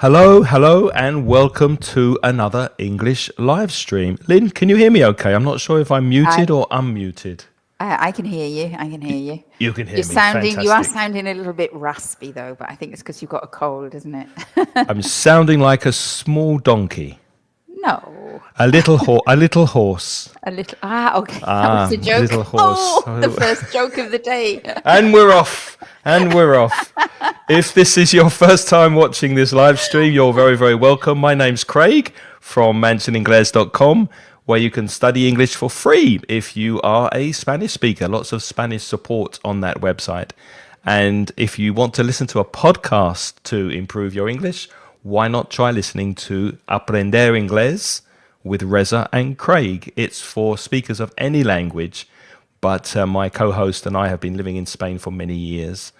Hello, and welcome to another English live stream. Lynn, can you hear me okay? I'm not sure if I'm I muted or unmuted. I can hear you. I can hear you. You can hear You're me. sounding. You are Fantastic. sounding a little bit raspy though, but I think it's because you've got a cold, isn't it? I'm sounding like a small donkey, No, a little horse. a little. Okay, that was a A joke. little horse. Oh, the first joke of the day. And we're off. And we're off. If this is your first time watching this live stream, you're very, very welcome. My name's Craig from mansioningles.com, where you can study English for free if you are a Spanish speaker. Lots of Spanish support on that website. And if you want to listen to a podcast to improve your English, why not try listening to Aprender Inglés with Reza and Craig? It's for speakers of any language. But my co-host and I have been living in Spain for many years.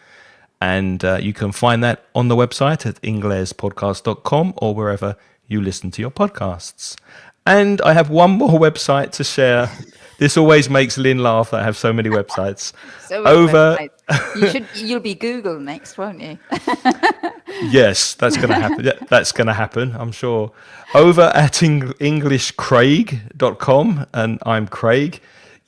And you can find that on the website at inglespodcast.com or wherever you listen to your podcasts. And I have one more website to share. This always makes Lynn laugh that I have so many websites. So many websites. You'll be Google next, won't you? Yes, that's going to happen. Yeah, that's going to happen, I'm sure. Over at englishcraig.com, and I'm Craig.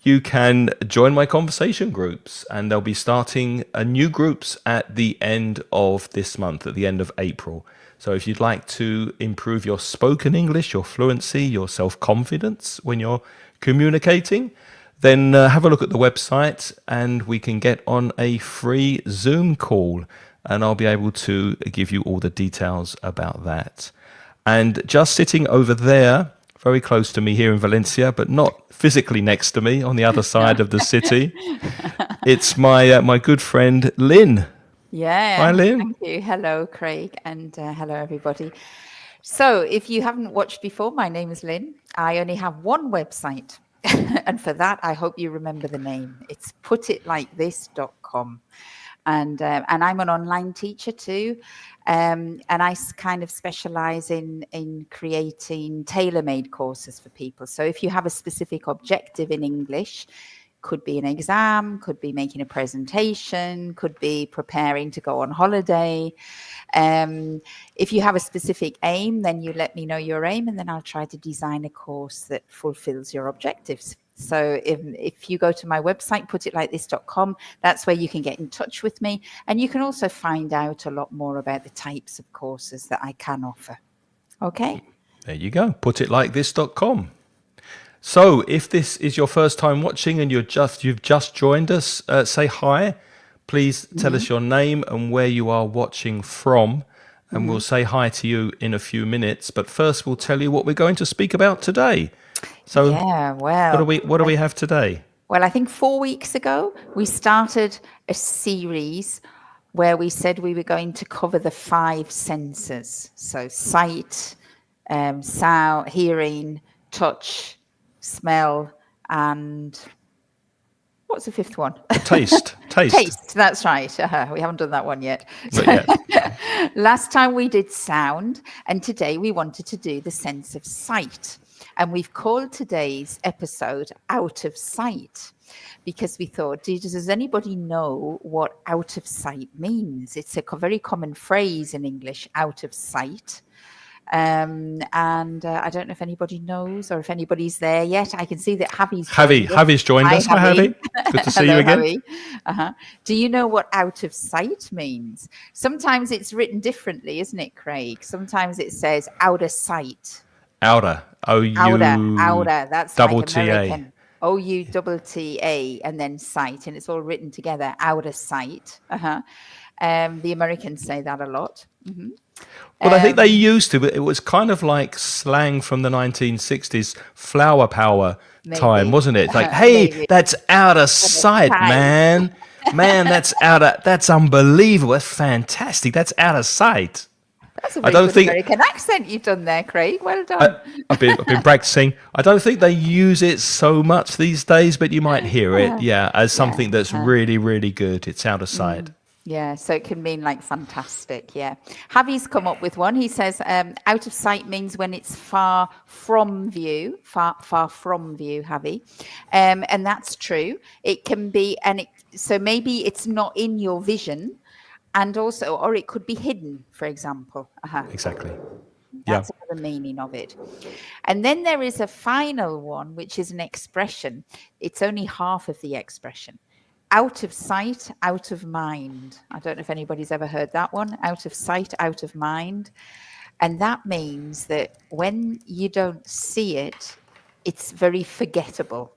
You can join my conversation groups, and they'll be starting new groups at the end of this month, at the end of April. So if you'd like to improve your spoken English, your fluency, your self-confidence when you're communicating, then have a look at the website and we can get on a free Zoom call and I'll be able to give you all the details about that. And just sitting over there, very close to me here in Valencia, but not physically next to me on the other side of the city. It's my good friend, Lynn. Yeah. Hi, Lynn. Thank you. Hello, Craig, and hello, everybody. So if you haven't watched before, my name is Lynn. I only have one website. And for that, I hope you remember the name. It's putitlikethis.com. And I'm an online teacher too. And I kind of specialize in creating tailor-made courses for people. So if you have a specific objective in English, could be an exam, could be making a presentation, could be preparing to go on holiday. If you have a specific aim, then you let me know your aim, and then I'll try to design a course that fulfills your objectives. So if you go to my website, putitlikethis.com, that's where you can get in touch with me. And you can also find out a lot more about the types of courses that I can offer. Okay? There you go, putitlikethis.com. So if this is your first time watching and you've just joined us, say hi. Please tell us your name and where you are watching from. And we'll say hi to you in a few minutes. But first, we'll tell you what we're going to speak about today. So yeah, well, what do we have today? Well, I think 4 weeks ago, we started a series where we said we were going to cover the 5 senses. So sight, sound, hearing, touch, smell, and what's the 5th one? Taste. Taste, that's right. We haven't done that one yet. Last time we did sound, and today we wanted to do the sense of sight. And we've called today's episode Out of Sight because we thought, does anybody know what out of sight means? It's a very common phrase in English, out of sight. And I don't know if anybody knows or if anybody's there yet. I can see that Javi's joined us. Hi, Javi. Good to see you again. Do you know what out of sight means? Sometimes it's written differently, isn't it, Craig? Sometimes it says out of sight. Outer. Outer. That's double like American. T-A. O-U-T-T-A and then sight, and it's all written together. Out of sight. The Americans say that a lot. Mm-hmm. Well, I think they used to, but it was kind of like slang from the 1960s, flower power time, wasn't it? Like, hey, that's out of sight, man. Man, that's unbelievable. That's fantastic. That's out of sight. That's a very good American accent you've done there, Craig. Well done. I've been practicing. I don't think they use it so much these days, but you might hear it, as something that's really, really good. It's out of sight. Yeah, so it can mean like fantastic, yeah. Javi's come up with one. He says out of sight means when it's far from view, far from view, Javi. And that's true. It can be, so maybe it's not in your vision, And also, or it could be hidden, for example. Exactly. That's another meaning of it. And then there is a final one, which is an expression. It's only half of the expression. Out of sight, out of mind. I don't know if anybody's ever heard that one. Out of sight, out of mind. And that means that when you don't see it, it's very forgettable.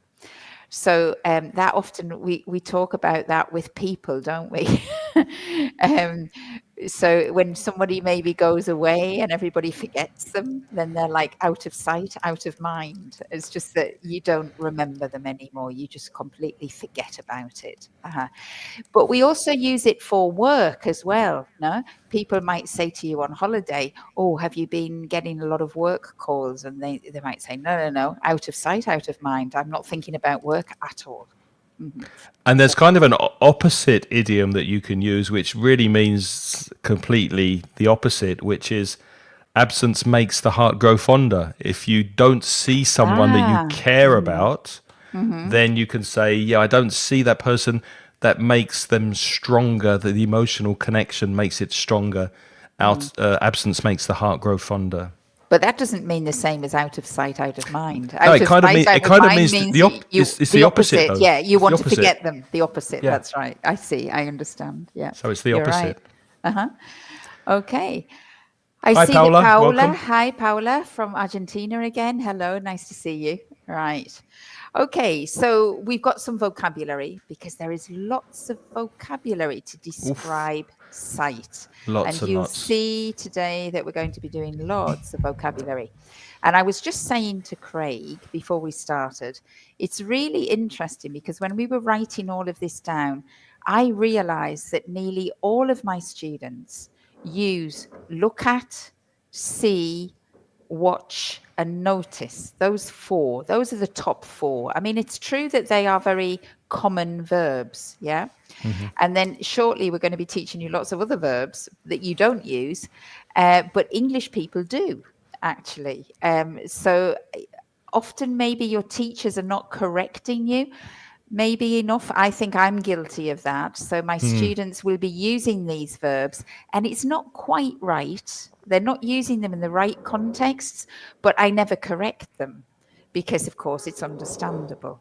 So that often we talk about that with people, don't we? So when somebody maybe goes away and everybody forgets them, then they're like out of sight, out of mind. It's just that you don't remember them anymore. You just completely forget about it. But we also use it for work as well. No, people might say to you on holiday, "Oh, have you been getting a lot of work calls?" And they might say, "No, out of sight, out of mind. I'm not thinking about work at all." And there's kind of an opposite idiom that you can use, which really means completely the opposite, which is absence makes the heart grow fonder. If you don't see someone that you care about, then you can say, yeah, I don't see that person. That makes them stronger. The emotional connection makes it stronger. Absence makes the heart grow fonder. But that doesn't mean the same as out of sight, out of mind. No, it kind of means it's the opposite. Though. Yeah, you it's want to forget them. The opposite. Yeah. That's right. I see. I understand. Yeah. So it's the opposite. Right. Okay. Hi, see Paula. Paula. Welcome. Hi, Paula from Argentina again. Hello. Nice to see you. Right. Okay, so we've got some vocabulary because there is lots of vocabulary to describe sight. Lots and you'll see today that we're going to be doing lots of vocabulary. And I was just saying to Craig before we started, it's really interesting because when we were writing all of this down, I realized that nearly all of my students use look at, see, watch and notice. Those are the top four. I mean, it's true that they are very common verbs, yeah? And then shortly we're going to be teaching you lots of other verbs that you don't use, but English people do, actually. So often maybe your teachers are not correcting you, maybe enough. I think I'm guilty of that. So my students will be using these verbs and it's not quite right. They're not using them in the right contexts, but I never correct them because, of course, it's understandable.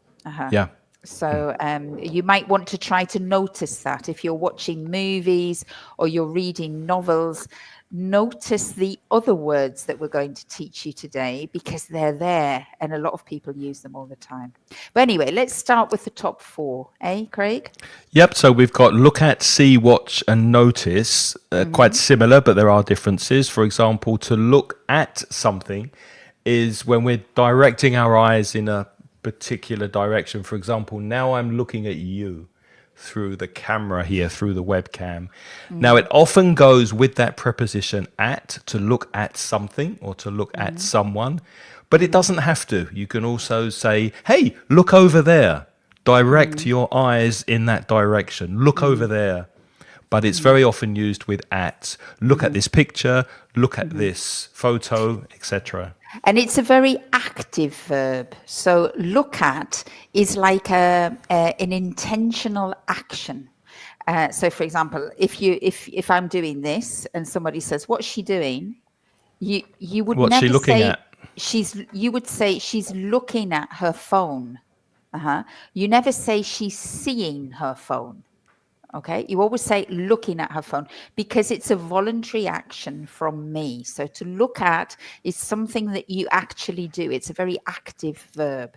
Yeah. So you might want to try to notice that if you're watching movies or you're reading novels, notice the other words that we're going to teach you today because they're there and a lot of people use them all the time. But anyway, let's start with the top four, Craig? Yep, so we've got look at, see, watch and notice, quite similar, but there are differences. For example, to look at something is when we're directing our eyes in a particular direction. For example, now I'm looking at you through the camera here, through the webcam. Now, it often goes with that preposition at, to look at something or to look at someone, but it doesn't have to. You can also say, hey, look over there. Direct your eyes in that direction. Look over there. But it's very often used with at. Look at this picture, look at this photo, etc. And it's a very active verb. So look at is like an intentional action. So for example, if I'm doing this and somebody says, what's she doing? You would What's never she looking say at? you would say she's looking at her phone. You never say she's seeing her phone. Okay, you always say looking at her phone because it's a voluntary action from me. So to look at is something that you actually do. It's a very active verb.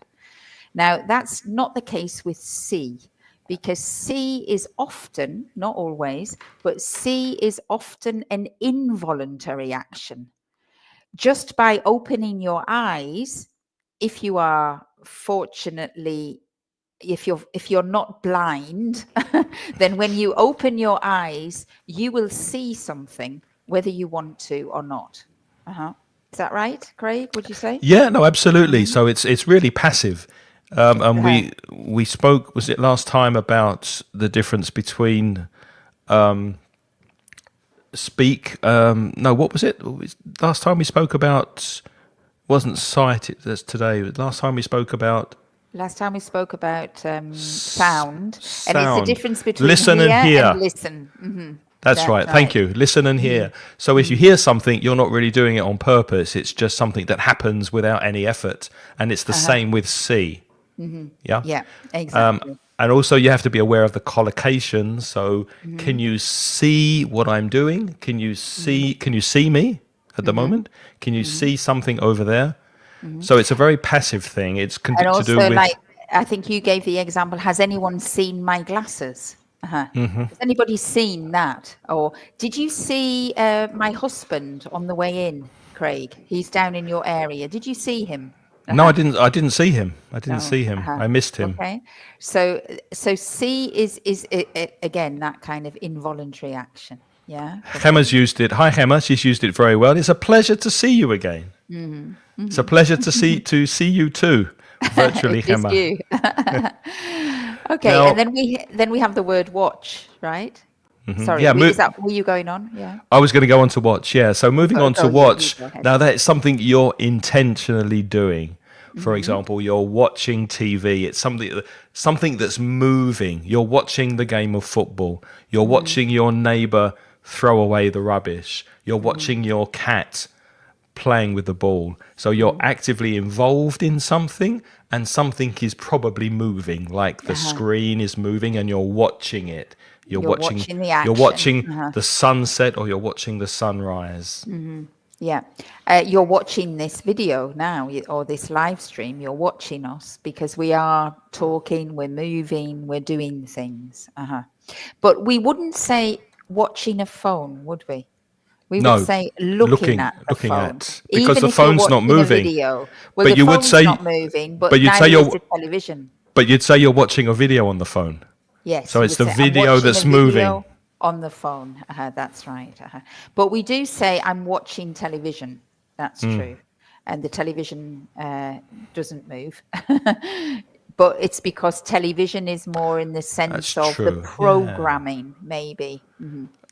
Now, that's not the case with see, because see is often, not always, but see is often an involuntary action. Just by opening your eyes, if you are fortunately if you're not blind, then when you open your eyes, you will see something, whether you want to or not. Is that right, Craig? Would you say? Yeah, no, absolutely. So it's really passive. And we spoke, was it last time, about the difference between speak? No, what was it? Last time we spoke about, wasn't sight, that's today. Last time we spoke about sound, and it's the difference between listen hear and hear. and listen. That's right. Thank you. Listen and hear. So if you hear something, you're not really doing it on purpose. It's just something that happens without any effort. And it's the same with see. Yeah. Yeah, exactly. And also you have to be aware of the collocation. So can you see what I'm doing? Can you see me at the moment? Can you see something over there? So it's a very passive thing. It's And to do also, with like, I think you gave the example, has anyone seen my glasses? Has anybody seen that? Or did you see my husband on the way in, Craig? He's down in your area. Did you see him? No, I didn't see him. I didn't No. see him. I missed him. Okay. So see is again that kind of involuntary action. Yeah. Gemma's used it. Hi, Gemma. She's used it very well. It's a pleasure to see you again. It's a pleasure to see you too, virtually, It is Gemma. you. Okay, Now- and then we have the word watch, right? Sorry, Yeah, were you going on? Yeah. I was going to go on to watch. Yeah. So moving on to you watch. go ahead. Now that's something you're intentionally doing. For example, you're watching TV. It's something that's moving. You're watching the game of football. You're watching your neighbor throw away the rubbish. You're watching your cat playing with the ball. So you're actively involved in something, and something is probably moving, like the screen is moving and you're watching it. You're watching the You're action. watching the sunset, or you're watching the sunrise. Yeah. You're watching this video now, or this live stream. You're watching us because we are talking, we're moving, we're doing things. But we wouldn't say watching a phone, would we? We No, would say looking at the looking phone. at, because Even the if you're phone's not watching a moving. video. Well, But the you would phone's say- not moving, but but you'd say neither is you're- the television. But you'd say you're watching a video on the phone. Yes. So you it's would the say, "I'm video watching that's a video moving." on the phone. That's right. But we do say I'm watching television. That's true. And the television doesn't move. But it's because television is more in the sense That's of true, the yeah. programming, maybe.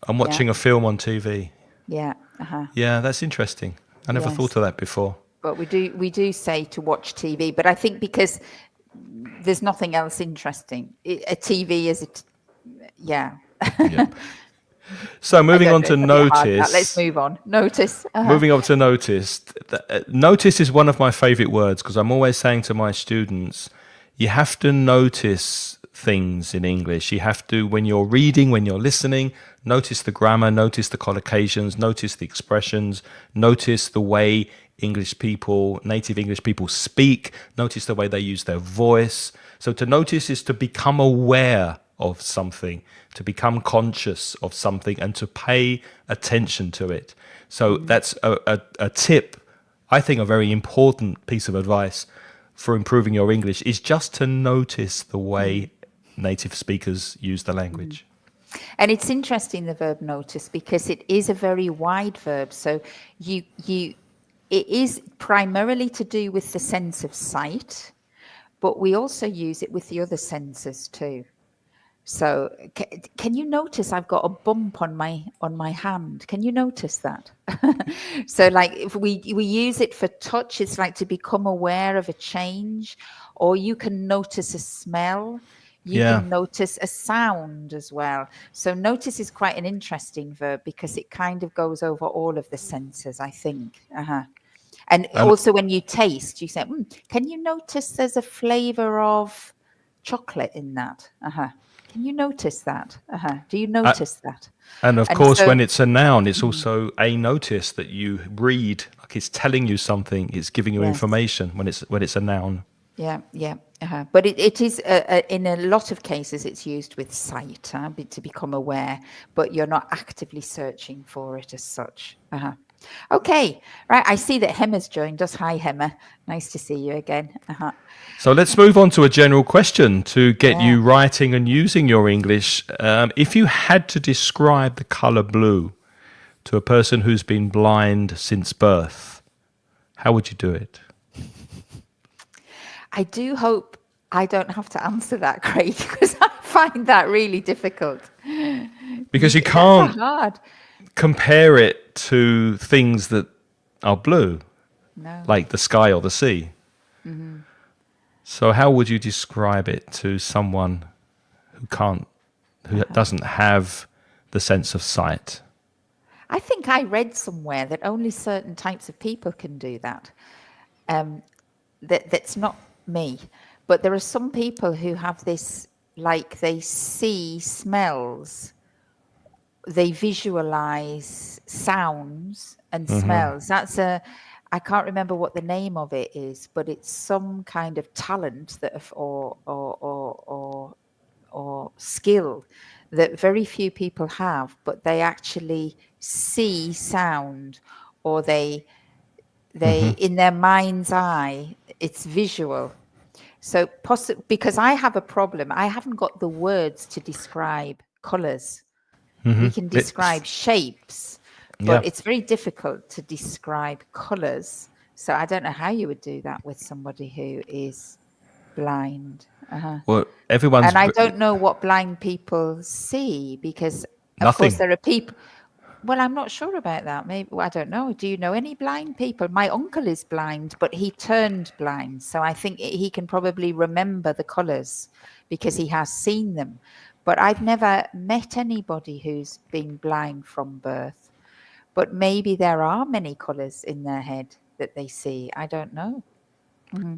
I'm watching a film on TV. Yeah. Yeah, that's interesting. I never Yes. thought of that before. But we do say to watch TV. But I think because there's nothing else interesting. A TV is yeah. Yeah. So moving on to It's a bit hard, notice. that. Let's move on. Notice. Moving on to notice. Notice is one of my favorite words, because I'm always saying to my students, you have to notice things in English. You have to, when you're reading, when you're listening, notice the grammar, notice the collocations, notice the expressions, notice the way native English people speak, notice the way they use their voice. So to notice is to become aware of something, to become conscious of something, and to pay attention to it. So that's a tip, I think a very important piece of advice for improving your English, is just to notice the way native speakers use the language. And it's interesting, the verb notice, because it is a very wide verb. So it is primarily to do with the sense of sight, but we also use it with the other senses too. So can you notice I've got a bump on my hand? Can you notice that? So like if we use it for touch, it's like to become aware of a change, or you can notice a smell. You can notice a sound as well. So notice is quite an interesting verb because it kind of goes over all of the senses, I think. And also when you taste, you say, can you notice there's a flavor of chocolate in that? Can you notice that? Do you notice that? And of And course, so- when it's a noun, it's also a notice that you read, like it's telling you something, it's giving you Yes. information when it's a noun. Yeah. But it is, in a lot of cases, it's used with sight to become aware, but you're not actively searching for it as such. Okay, right. I see that Hemma's joined us. Hi, Hemma. Nice to see you again. So let's move on to a general question to get Yeah. you writing and using your English. If you had to describe the color blue to a person who's been blind since birth, how would you do it? I do hope I don't have to answer that, Craig, because I find that really difficult. Because you That's can't hard. compare it to things that are blue, No. like the sky or the sea. So how would you describe it to someone who doesn't have the sense of sight? I think I read somewhere that only certain types of people can do that. That's not me, but there are some people who have this, like they see smells, they visualize sounds and smells. I can't remember what the name of it is, but it's some kind of talent that or skill that very few people have, but they actually see sound, or they in their mind's eye, it's visual. So because I have a problem, I haven't got the words to describe colors. We can describe shapes, but it's very difficult to describe colors. So I don't know how you would do that with somebody who is blind. Well, everyone's And I don't know what blind people see, because of Nothing. course there are people. Well, I'm not sure about that. Maybe, I don't know. Do you know any blind people? My uncle is blind, but he turned blind. So I think he can probably remember the colors because he has seen them. But I've never met anybody who's been blind from birth. But maybe there are many colors in their head that they see. I don't know.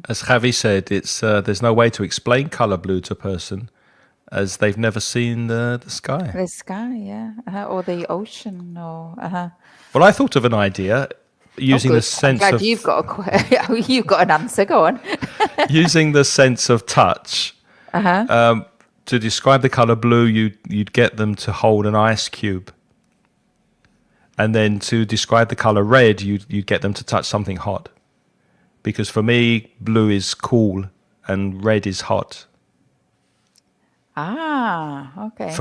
As Javi said, it's there's no way to explain color blue to a person as they've never seen the sky. The sky, yeah. Or the ocean, or... Well, I thought of an idea using the sense I'm glad of you've got an answer. Go on. using the sense of touch. To describe the color blue, you'd get them to hold an ice cube, and then to describe the color red, you'd get them to touch something hot. Because for me, blue is cool and red is hot. Okay.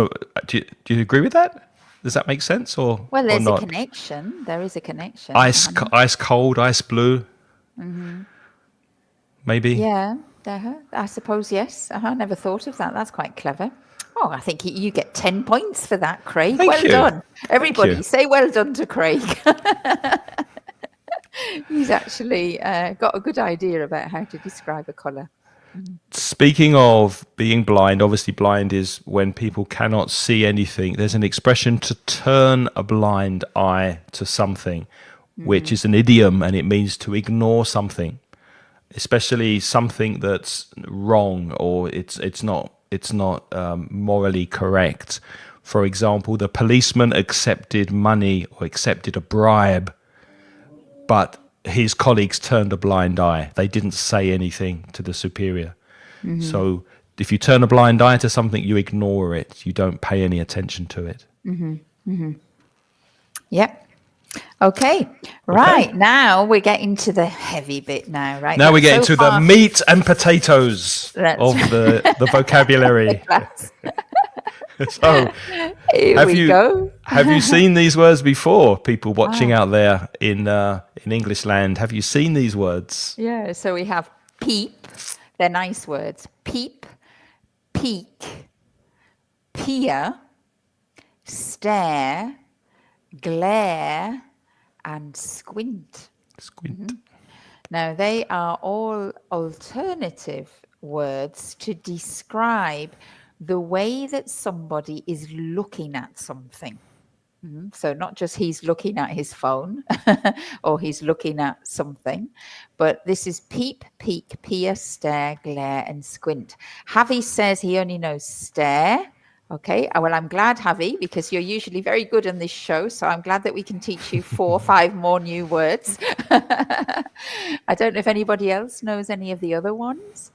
Do you agree with that? Does that make sense, or Well, there's or a not? connection. There is a connection. Ice cold, ice blue. Maybe. Yeah, I suppose, yes. Never thought of that. That's quite clever. Oh, I think you get 10 points for that, Craig. Thank well you. done. Everybody, you. say well done to Craig. He's actually got a good idea about how to describe a colour. Speaking of being blind, obviously blind is when people cannot see anything. There's an expression to turn a blind eye to something, which is an idiom, and it means to ignore something, especially something that's wrong or it's not morally correct. For example, the policeman accepted money or accepted a bribe, but his colleagues turned a blind eye. They didn't say anything to the superior. So if you turn a blind eye to something, you ignore it. You don't pay any attention to it. Yep. Okay. Right. Now we're getting to the heavy bit now, right? Now we're getting to the meat and potatoes of the vocabulary. So Here we go. Have you seen these words before, people watching out there in English land? Have you seen these words? Yeah, so we have peep. They're nice words. Peep, peek, peer, stare, glare, and squint. Squint. Now, they are all alternative words to describe the way that somebody is looking at something. So not just he's looking at his phone or he's looking at something, but this is peep, peek, peer, stare, glare, and squint. Javi says he only knows stare. Okay, well, I'm glad, Javi, because you're usually very good on this show. So I'm glad that we can teach you 4 or 5 more new words. I don't know if anybody else knows any of the other ones,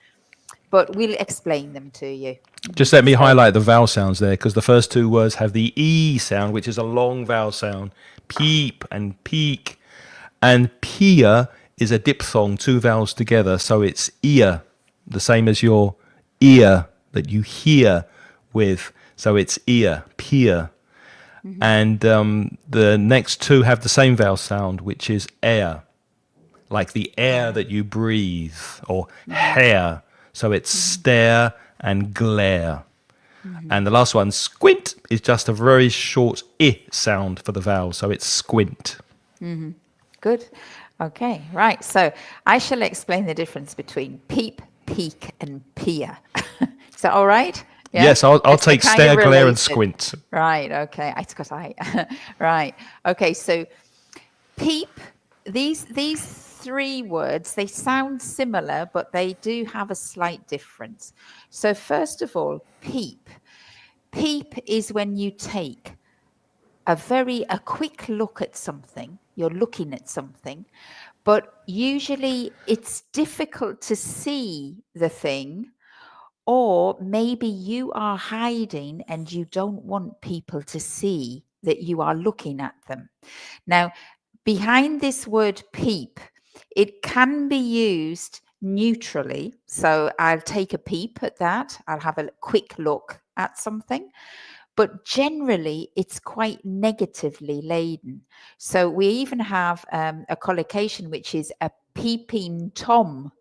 but we'll explain them to you. Just let me highlight the vowel sounds there, because the first 2 words have the E sound, which is a long vowel sound. Peep and peek. And peer is a diphthong, 2 vowels together. So it's ear, the same as your ear that you hear with. So it's ear, peer. And the next 2 have the same vowel sound, which is air, like the air that you breathe, or hair. So it's stare and glare. And the last one, squint, is just a very short I sound for the vowel. So it's squint. Good. Okay, right. So I shall explain the difference between peep, peek, and peer. Is that all right? Yeah? Yes, I'll It's take kind of stare, glare, and related. squint. Right. Okay. It's because I. Right. Okay. So peep. These three words, they sound similar, but they do have a slight difference. So first of all, peep. Peep is when you take a quick look at something. You're looking at something, but usually it's difficult to see the thing, or maybe you are hiding and you don't want people to see that you are looking at them. Now, behind this word peep, it can be used neutrally. So I'll take a peep at that. I'll have a quick look at something. But generally, it's quite negatively laden. So we even have a collocation which is a peeping Tom.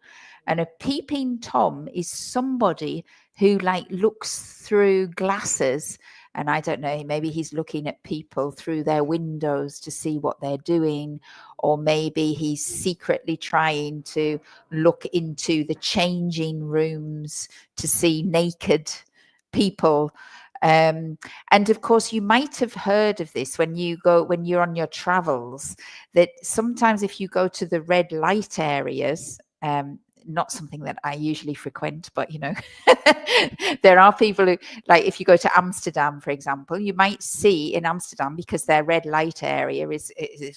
And a peeping Tom is somebody who like looks through glasses, and I don't know, maybe he's looking at people through their windows to see what they're doing, or maybe he's secretly trying to look into the changing rooms to see naked people. And of course, you might have heard of this when you're on your travels, that sometimes if you go to the red light areas, not something that I usually frequent, but there are people who, like, if you go to Amsterdam, for example, you might see in Amsterdam, because their red light area is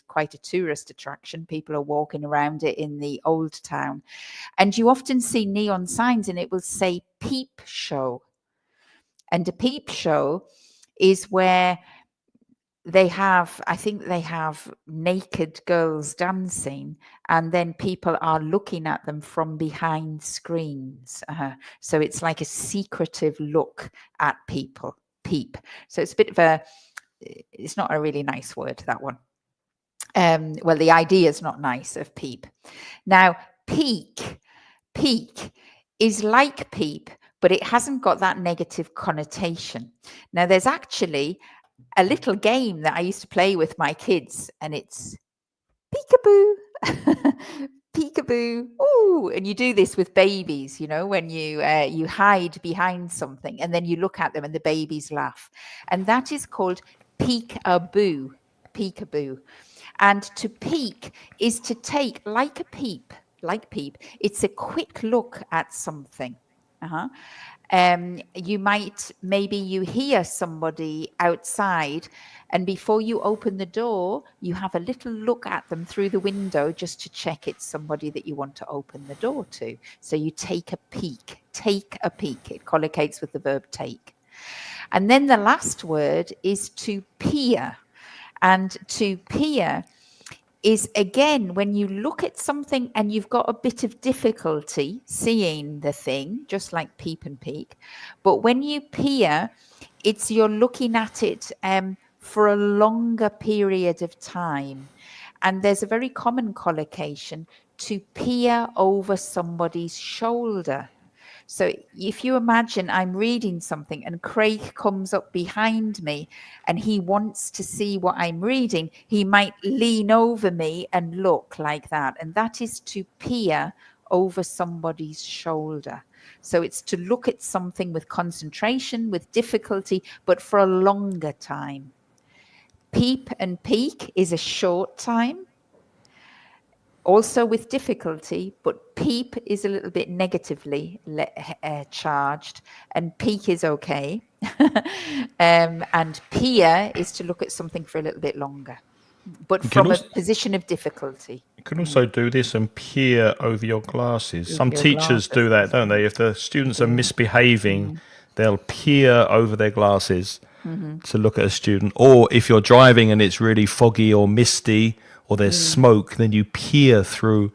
quite a tourist attraction. People are walking around it in the old town, and you often see neon signs, and it will say peep show. And a peep show is where I think they have naked girls dancing, and then people are looking at them from behind screens. So it's like a secretive look at people, peep. So it's a bit of it's not a really nice word, that one. Well, the idea is not nice of peep. Now, peek is like peep, but it hasn't got that negative connotation. Now, there's actually a little game that I used to play with my kids, and it's peekaboo, peekaboo. Ooh, and you do this with babies, when you hide behind something, and then you look at them, and the babies laugh, and that is called peekaboo, peekaboo. And to peek is to take like peep. It's a quick look at something. Maybe you hear somebody outside, and before you open the door, you have a little look at them through the window just to check it's somebody that you want to open the door to. So you take a peek. It collocates with the verb take. And then the last word is to peer. And to peer is, again, when you look at something and you've got a bit of difficulty seeing the thing, just like peep and peek. But when you peer, you're looking at it for a longer period of time. And there's a very common collocation, to peer over somebody's shoulder. So if you imagine I'm reading something and Craig comes up behind me and he wants to see what I'm reading, he might lean over me and look like that. And that is to peer over somebody's shoulder. So it's to look at something with concentration, with difficulty, but for a longer time. Peep and peek is a short time, also with difficulty, but peep is a little bit negatively charged, and peek is okay. And peer is to look at something for a little bit longer, but from a position of difficulty. You can also do this and peer over your glasses. Some your teachers do that, don't they? If the students are misbehaving, they'll peer over their glasses to look at a student. Or if you're driving and it's really foggy or misty, or there's smoke, then you peer through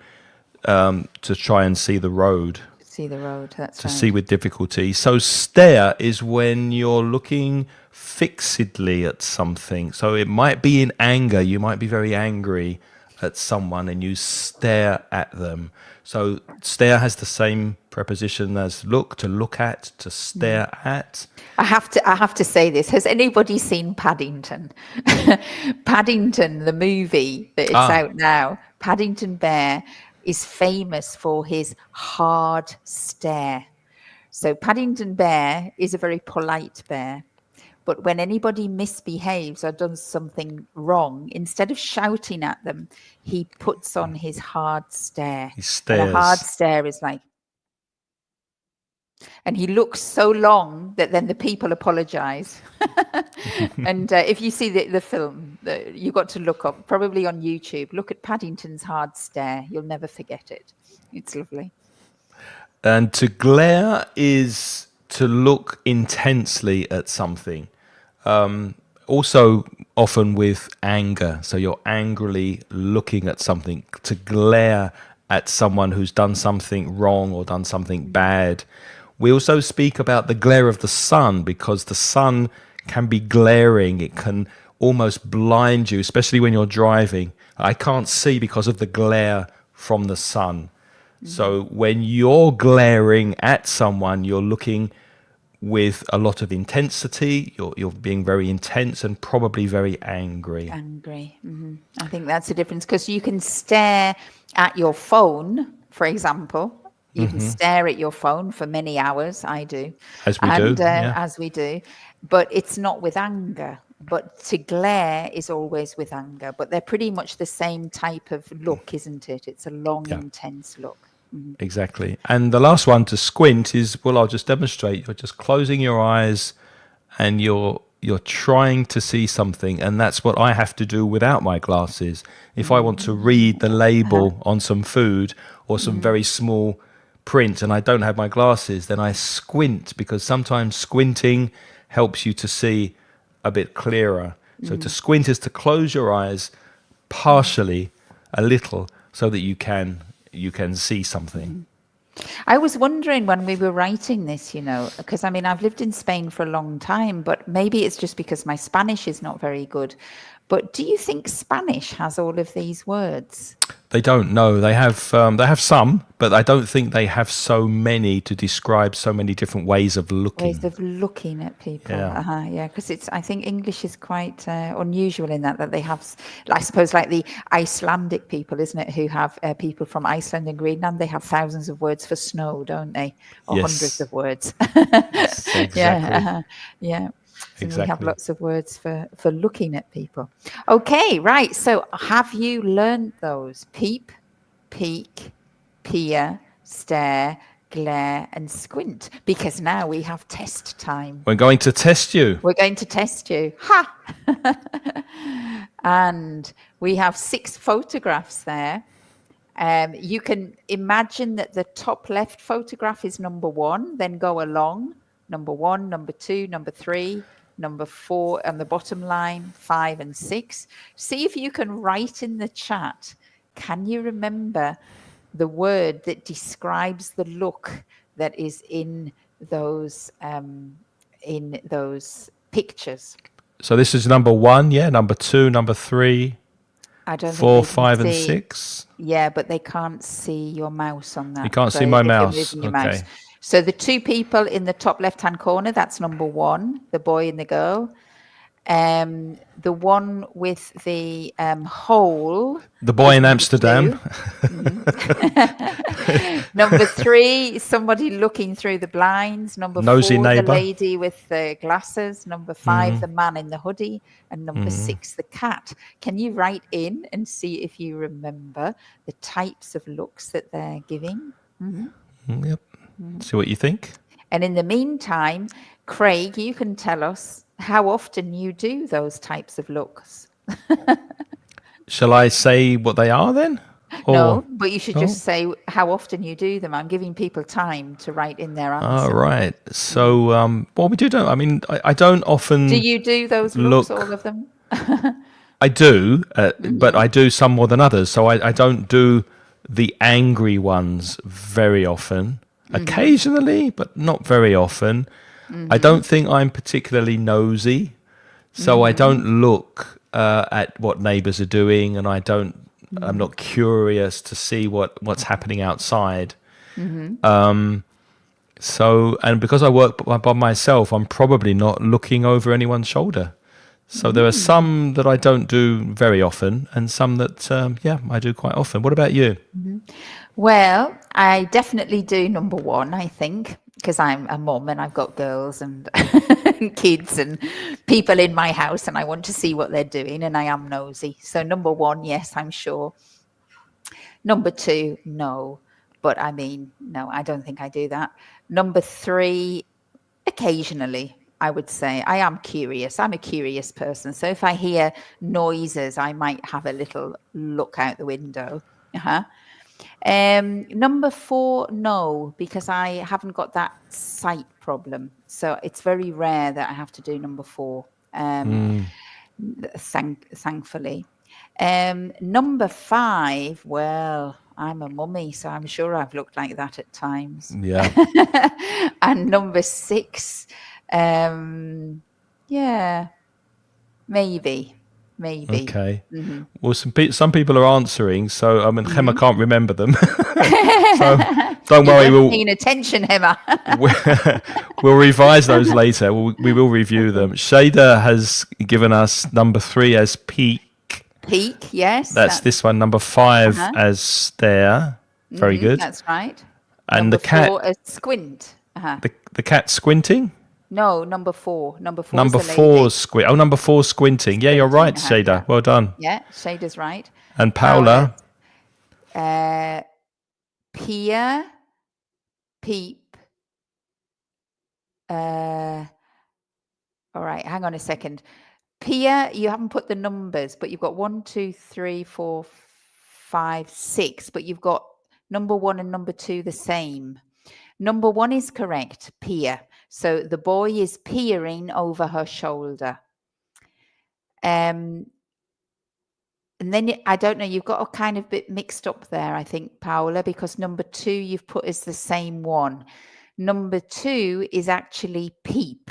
to try and see the road. See the road, that's to right. see with difficulty. So stare is when you're looking fixedly at something. So it might be in anger. You might be very angry at someone and you stare at them. So stare has the same preposition as look, to look at, to stare at. I have to say this. Has anybody seen Paddington? Paddington, the movie that it's out now, Paddington Bear is famous for his hard stare. So Paddington Bear is a very polite bear. But when anybody misbehaves or does something wrong, instead of shouting at them, he puts on his hard stare. He And a hard stares. stare is like, and he looks so long that then the people apologize. And if you see the film, you've got to look up, probably on YouTube, look at Paddington's hard stare. You'll never forget it. It's lovely. And to glare is to look intensely at something. Also, often with anger. So you're angrily looking at something. To glare at someone who's done something wrong or done something bad. We also speak about the glare of the sun, because the sun can be glaring. It can almost blind you, especially when you're driving. I can't see because of the glare from the sun. So when you're glaring at someone, you're looking with a lot of intensity. You're being very intense and probably very angry. Angry. I think that's the difference, because you can stare at your phone, for example. You can stare at your phone for many hours. I do. As we do. Yeah. As we do. But it's not with anger. But to glare is always with anger. But they're pretty much the same type of look, isn't it? It's a long, intense look. Exactly. And the last one, to squint, is, well, I'll just demonstrate. You're just closing your eyes and you're trying to see something, and that's what I have to do without my glasses. If I want to read the label on some food or some very small print and I don't have my glasses, then I squint, because sometimes squinting helps you to see a bit clearer. So to squint is to close your eyes partially, a little, so that you can see something. I was wondering when we were writing this, because I mean, I've lived in Spain for a long time, but maybe it's just because my Spanish is not very good. But do you think Spanish has all of these words? They don't know. They have some, but I don't think they have so many to describe so many different ways of looking. Ways of looking at people. Yeah. Because I think English is quite unusual in that they have, I suppose, like the Icelandic people, isn't it? Who have people from Iceland and Greenland. They have thousands of words for snow, don't they? Or hundreds of words. Yes, exactly. Yeah. So Exactly. we have lots of words for looking at people. Okay, right. So have you learned those? Peep, peek, peer, stare, glare, and squint. Because now we have test time. We're going to test you. We're going to test you. Ha! And we have 6 photographs there. You can imagine that the top left photograph is number 1, then go along. Number 1, number 2, number 3, number 4 on the bottom line, 5 and 6. See if you can write in the chat. Can you remember the word that describes the look that is in those pictures? So this is number 1, yeah, number 2, number 3, I don't 4, think they can 5, and see. 6. Yeah, but they can't see your mouse on that. You can't So see my if you're mouse. moving your Okay. mouse. So the 2 people in the top left-hand corner, that's number 1, the boy and the girl. The one with the hole. The boy in number Amsterdam. 2. Number 3, somebody looking through the blinds. Number Nosy 4, neighbour. the lady with the glasses. Number 5, the man in the hoodie. And number 6, the cat. Can you write in and see if you remember the types of looks that they're giving? Yep. See what you think. And in the meantime, Craig, you can tell us how often you do those types of looks. Shall I say what they are then? No, but you should just say how often you do them. I'm giving people time to write in their answer. All right. So, well, we do. I mean, I don't often. Do you do those looks, all of them? I do, but I do some more than others. So I don't do the angry ones very often. Occasionally, but not very often. I don't think I'm particularly nosy, so I don't look at what neighbours are doing, and I'm not curious to see what's happening outside. So, and because I work by myself, I'm probably not looking over anyone's shoulder. So there are some that I don't do very often, and some that I do quite often. What about you? Well, I definitely do number 1, I think. because I'm a mum and I've got girls and, and kids and people in my house, and I want to see what they're doing, and I am nosy. So number one, yes, I'm sure. Number two, no. But I mean, no, I don't think I do that. Number three, occasionally, I would say. I am curious. I'm a curious person. So if I hear noises, I might have a little look out the window. Uh-huh. Number four, no, because I haven't got that sight problem. So it's very rare that I have to do number four, thankfully. Number five, well, I'm a mummy, so I'm sure I've looked like that at times. Yeah. And number six, yeah, maybe. Okay. Well, some people are answering, so I mean, Gemma can't remember them. So don't worry, You're paying attention, Emma. we'll revise those later. We will review them. Shada has given us number 3 as peak. Peak, yes. That's this one. Number 5 as stare. Very good. That's right. And number the cat. 4 as squint. The cat squinting. No, number 4. Number 4. Number 4 squint. Oh, number 4 squinting. Yeah, you're right, Shada. Yeah. Well done. Yeah, Shada's right. And Paula. Peer, peep. All right, hang on a second. Peer, you haven't put the numbers, but you've got 1, 2, 3, 4, 5, 6, but you've got number 1 and number 2 the same. Number 1 is correct, peer. So the boy is peering over her shoulder. And then I don't know, you've got a kind of bit mixed up there, I think, Paula, because number 2 you've put as the same one. Number 2 is actually peep,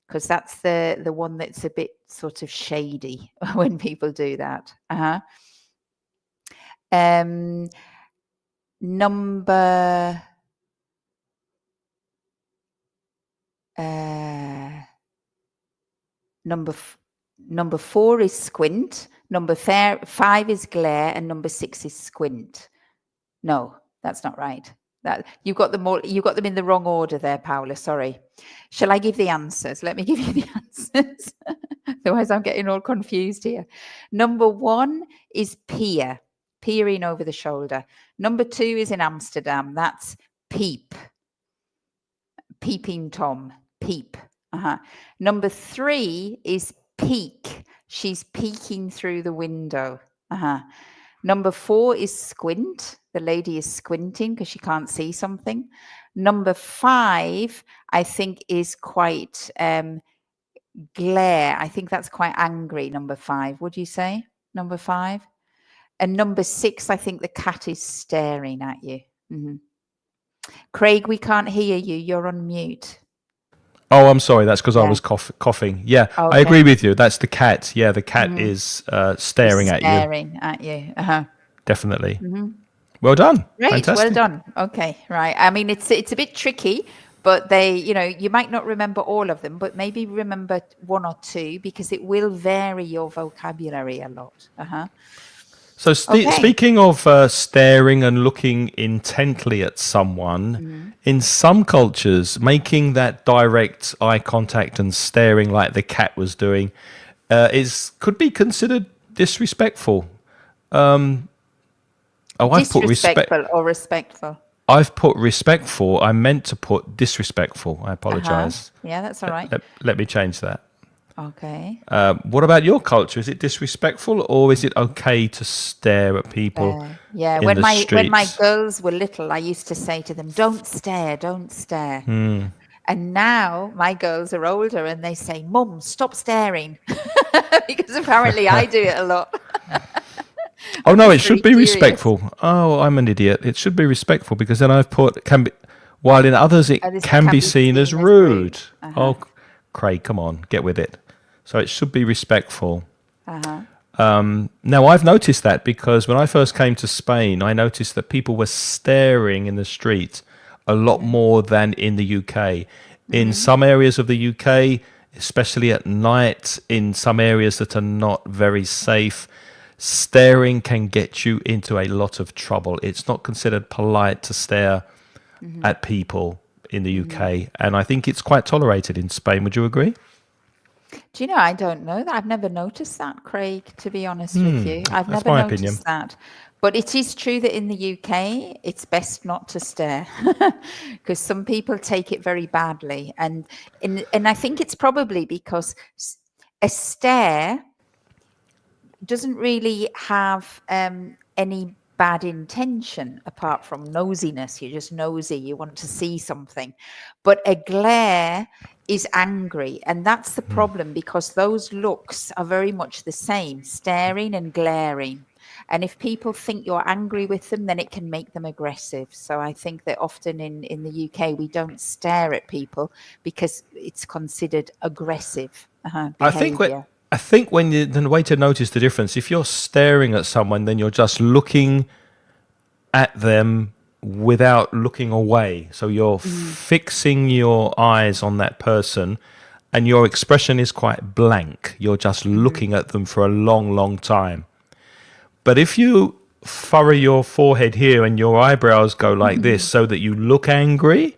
because that's the one that's a bit sort of shady when people do that. Number Number 4 is squint. Number 5 is glare, and number 6 is squint. No, that's not right. That you got them all. You got them in the wrong order there, Paula. Sorry. Shall I give the answers? Let me give you the answers. Otherwise, I'm getting all confused here. Number 1 is peer, peering over the shoulder. Number 2 is in Amsterdam. That's peep, peeping Tom, peep. Number 3 is peek. She's peeking through the window. Number 4 is squint. The lady is squinting because she can't see something. Number 5, I think, is quite glare. I think that's quite angry, number 5. Would you say number 5? And number 6, I think the cat is staring at you. Craig, we can't hear you. You're on mute. Oh, I'm sorry. That's because I was coughing. Yeah, okay. I agree with you. That's the cat. Yeah, the cat is staring at you. Staring at you. Definitely. Well done. Great. Fantastic. Well done. Okay, right. I mean, it's a bit tricky, but you might not remember all of them, but maybe remember 1 or 2, because it will vary your vocabulary a lot. So speaking of staring and looking intently at someone, in some cultures, making that direct eye contact and staring like the cat was doing could be considered disrespectful. I've put disrespectful or respectful? I've put respectful. I meant to put disrespectful. I apologize. Yeah, that's all right. Let me change that. Okay. What about your culture? Is it disrespectful, or is it okay to stare at people? Yeah, when my girls were little, I used to say to them, "Don't stare, don't stare." And now my girls are older, and they say, "Mum, stop staring," because apparently I do it a lot. Oh no, it should be respectful. Oh, I'm an idiot. It should be respectful, because then I've put can be, while in others it can be seen as rude. Oh, Craig, come on, get with it. So it should be respectful. Now, I've noticed that, because when I first came to Spain, I noticed that people were staring in the street a lot more than in the UK. In some areas of the UK, especially at night, in some areas that are not very safe, staring can get you into a lot of trouble. It's not considered polite to stare at people in the UK, and I think it's quite tolerated in Spain. Would you agree? Do you know, I don't know that. I've never noticed that, Craig, to be honest with you. I've That's never my noticed opinion. that. But it is true that in the UK, it's best not to stare because some people take it very badly. And I think it's probably because a stare doesn't really have any bad intention apart from nosiness. You're just nosy. You want to see something. But a glare is angry. And that's the problem because those looks are very much the same, staring and glaring. And if people think you're angry with them, then it can make them aggressive. So I think that often in the UK, we don't stare at people because it's considered aggressive I think when, behavior. I think when the way to notice the difference, if you're staring at someone, then you're just looking at them without looking away. So you're fixing your eyes on that person and your expression is quite blank. You're just looking at them for a long, long time. But if you furrow your forehead here and your eyebrows go like this so that you look angry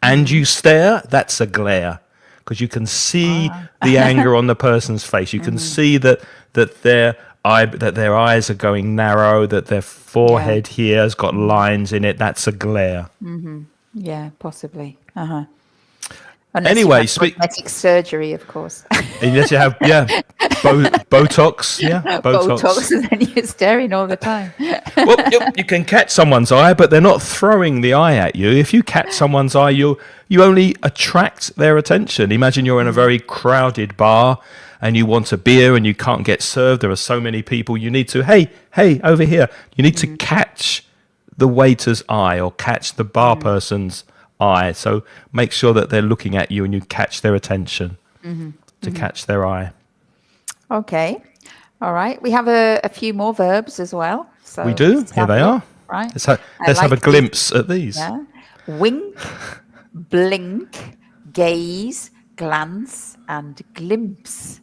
and you stare, that's a glare. Because you can see the anger on the person's face. You can see that their eyes are going narrow, that their forehead here has got lines in it. That's a glare. Yeah, possibly. Anyway, Unless you have cosmetic surgery, of course. unless you have Botox, Botox, and then you're staring all the time. Well, you can catch someone's eye, but they're not throwing the eye at you. If you catch someone's eye, you only attract their attention. Imagine you're in a very crowded bar and you want a beer and you can't get served. There are so many people. You need to, hey, over here. You need to catch the waiter's eye or catch the bar person's eye. So make sure that they're looking at you and you catch their attention to catch their eye. Okay. All right. We have a few more verbs as well. So We do. Here they are. Right. Let's have a glimpse at these. Yeah. Wink, blink, gaze, glance, and glimpse.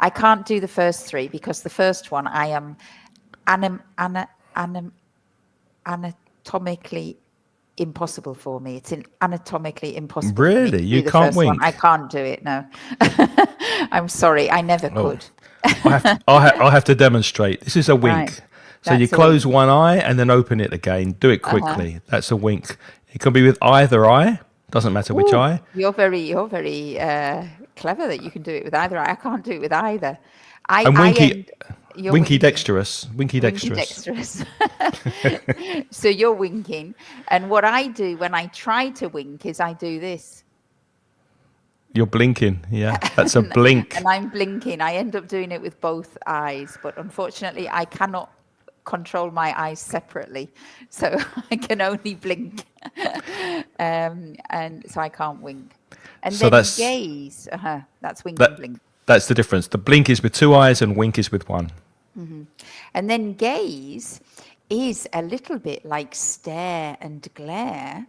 I can't do the first three because the first one I am anatomically impossible for me. It's anatomically impossible. Really? For me to You do the can't first wink? one. I can't do it. No. I'm sorry. I never could. I'll have to demonstrate. This is a wink. Right. So you That's a close wink. one eye and then open it again. Do it quickly. That's a wink. It can be with either eye. Doesn't matter which Ooh, eye. You're very clever that you can do it with either eye. I can't do it with either. And You're winky winking. dexterous. Winky Winky dexterous. dexterous. So you're winking. And what I do when I try to wink is I do this. You're blinking. Yeah, that's a blink. And I'm blinking. I end up doing it with both eyes. But unfortunately, I cannot control my eyes separately. So I can only blink. And so I can't wink. And So then that's- gaze. That's wink and blink. That's the difference. The blink is with two eyes and wink is with one. And then gaze is a little bit like stare and glare,